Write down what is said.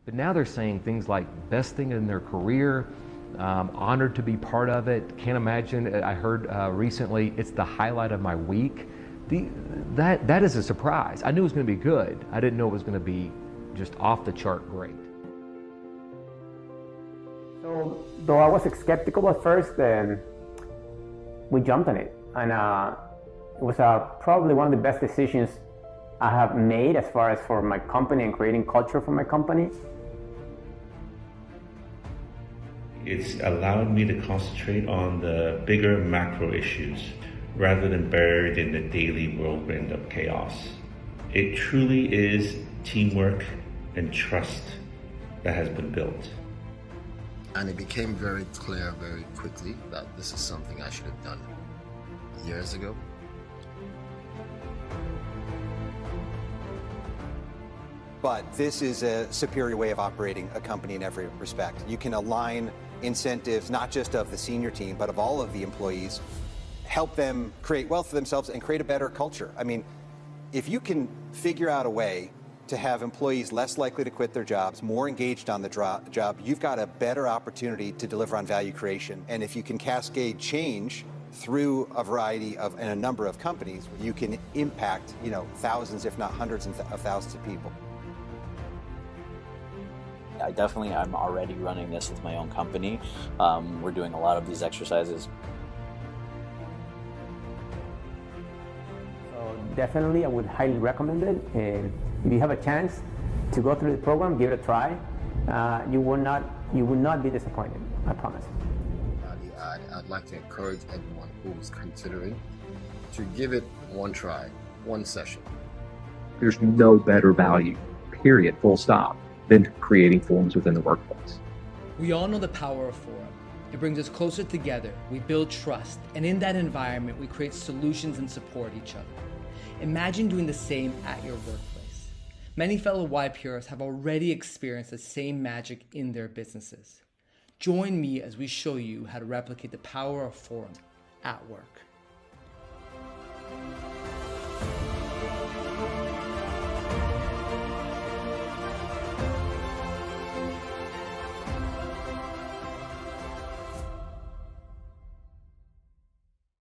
But now they're saying things like best thing in their career, honored to be part of it, can't imagine. I heard recently it's the highlight of my week. That is a surprise. I knew it was going to be good. I didn't know it was going to be just off the chart great. So, though I was skeptical at first, we jumped on it. And it was probably one of the best decisions I have made as far as for my company and creating culture for my company. It's allowed me to concentrate on the bigger macro issues rather than buried in the daily whirlwind of chaos. It truly is teamwork and trust that has been built. And it became very clear very quickly that this is something I should have done years ago. But this is a superior way of operating a company in every respect. You can align incentives, not just of the senior team, but of all of the employees, help them create wealth for themselves and create a better culture. I mean, if you can figure out a way to have employees less likely to quit their jobs, more engaged on the job, you've got a better opportunity to deliver on value creation. And if you can cascade change through a variety of and a number of companies, you can impact, thousands, if not hundreds of thousands of people. I'm already running this with my own company. We're doing a lot of these exercises. So definitely, I would highly recommend it. And if you have a chance to go through the program, give it a try. You will not be disappointed, I promise. I'd like to encourage everyone who's considering to give it one try, one session. There's no better value, period, full stop, than creating forums within the workplace. We all know the power of forum. It brings us closer together, we build trust, and in that environment, we create solutions and support each other. Imagine doing the same at your workplace. Many fellow YPOers have already experienced the same magic in their businesses. Join me as we show you how to replicate the power of forum at work.